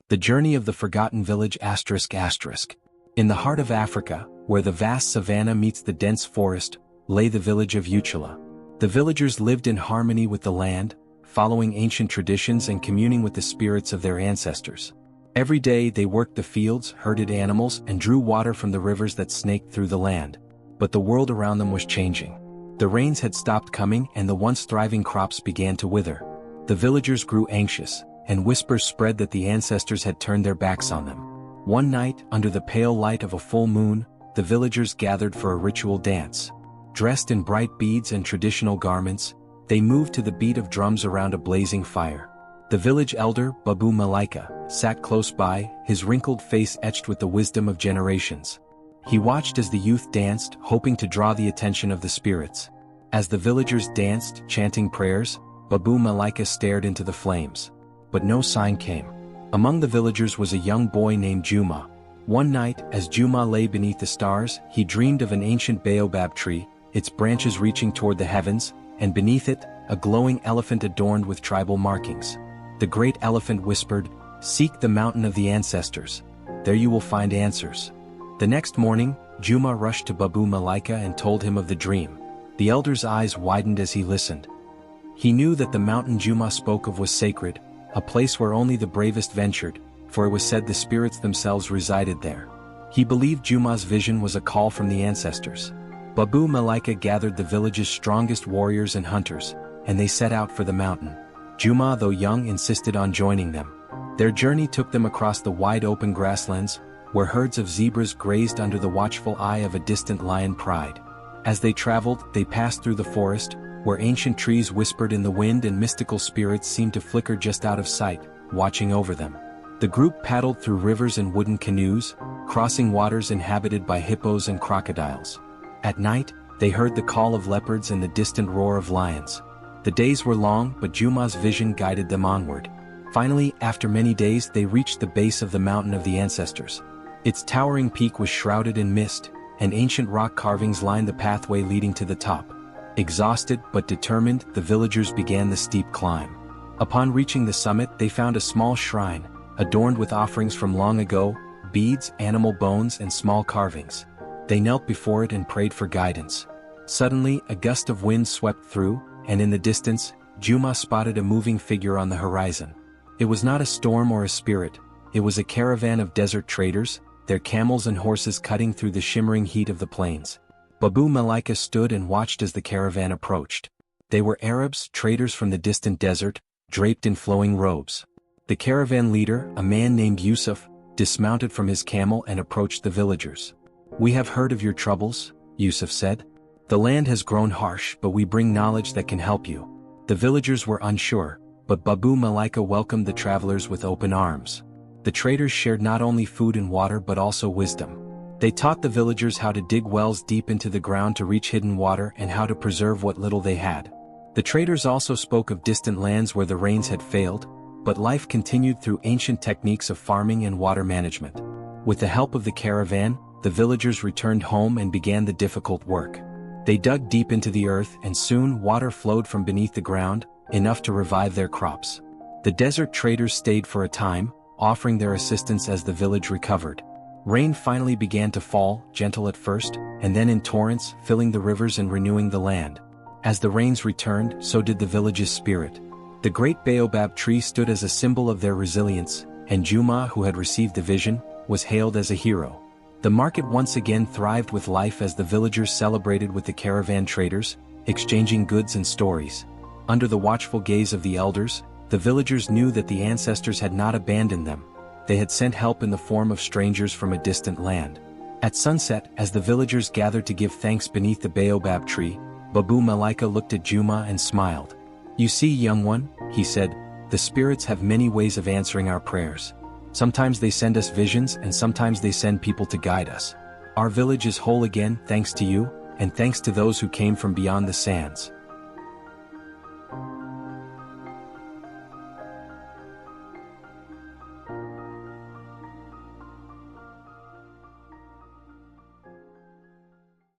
The Journey of the Forgotten Village ***. In the heart of Africa, where the vast savanna meets the dense forest, lay the village of Uchila. The villagers lived in harmony with the land, following ancient traditions and communing with the spirits of their ancestors. Every day they worked the fields, herded animals, and drew water from the rivers that snaked through the land. But the world around them was changing. The rains had stopped coming and the once thriving crops began to wither. The villagers grew anxious, and whispers spread that the ancestors had turned their backs on them. One night, under the pale light of a full moon, the villagers gathered for a ritual dance. Dressed in bright beads and traditional garments, they moved to the beat of drums around a blazing fire. The village elder, Babu Malaika, sat close by, his wrinkled face etched with the wisdom of generations. He watched as the youth danced, hoping to draw the attention of the spirits. As the villagers danced, chanting prayers, Babu Malaika stared into the flames. But no sign came. Among the villagers was a young boy named Juma. One night, as Juma lay beneath the stars, he dreamed of an ancient baobab tree, its branches reaching toward the heavens, and beneath it, a glowing elephant adorned with tribal markings. The great elephant whispered, "Seek the mountain of the ancestors. There you will find answers." The next morning, Juma rushed to Babu Malaika and told him of the dream. The elder's eyes widened as he listened. He knew that the mountain Juma spoke of was sacred, a place where only the bravest ventured, for it was said the spirits themselves resided there. He believed Juma's vision was a call from the ancestors. Babu Malaika gathered the village's strongest warriors and hunters, and they set out for the mountain. Juma, though young, insisted on joining them. Their journey took them across the wide-open grasslands, where herds of zebras grazed under the watchful eye of a distant lion pride. As they traveled, they passed through the forest, where ancient trees whispered in the wind and mystical spirits seemed to flicker just out of sight, watching over them. The group paddled through rivers in wooden canoes, crossing waters inhabited by hippos and crocodiles. At night, they heard the call of leopards and the distant roar of lions. The days were long, but Juma's vision guided them onward. Finally, after many days, they reached the base of the mountain of the ancestors. Its towering peak was shrouded in mist, and ancient rock carvings lined the pathway leading to the top. Exhausted but determined, the villagers began the steep climb. Upon reaching the summit, they found a small shrine, adorned with offerings from long ago, beads, animal bones, and small carvings. They knelt before it and prayed for guidance. Suddenly, a gust of wind swept through, and in the distance, Juma spotted a moving figure on the horizon. It was not a storm or a spirit, it was a caravan of desert traders, their camels and horses cutting through the shimmering heat of the plains. Babu Malaika stood and watched as the caravan approached. They were Arabs, traders from the distant desert, draped in flowing robes. The caravan leader, a man named Yusuf, dismounted from his camel and approached the villagers. "We have heard of your troubles," Yusuf said. "The land has grown harsh, but we bring knowledge that can help you." The villagers were unsure, but Babu Malaika welcomed the travelers with open arms. The traders shared not only food and water but also wisdom. They taught the villagers how to dig wells deep into the ground to reach hidden water and how to preserve what little they had. The traders also spoke of distant lands where the rains had failed, but life continued through ancient techniques of farming and water management. With the help of the caravan, the villagers returned home and began the difficult work. They dug deep into the earth and soon water flowed from beneath the ground, enough to revive their crops. The desert traders stayed for a time, offering their assistance as the village recovered. Rain finally began to fall, gentle at first, and then in torrents, filling the rivers and renewing the land. As the rains returned, so did the village's spirit. The great baobab tree stood as a symbol of their resilience, and Juma, who had received the vision, was hailed as a hero. The market once again thrived with life as the villagers celebrated with the caravan traders, exchanging goods and stories. Under the watchful gaze of the elders, the villagers knew that the ancestors had not abandoned them. They had sent help in the form of strangers from a distant land. At sunset, as the villagers gathered to give thanks beneath the baobab tree, Babu Malaika looked at Juma and smiled. "You see, young one," he said, "the spirits have many ways of answering our prayers. Sometimes they send us visions and sometimes they send people to guide us. Our village is whole again thanks to you, and thanks to those who came from beyond the sands."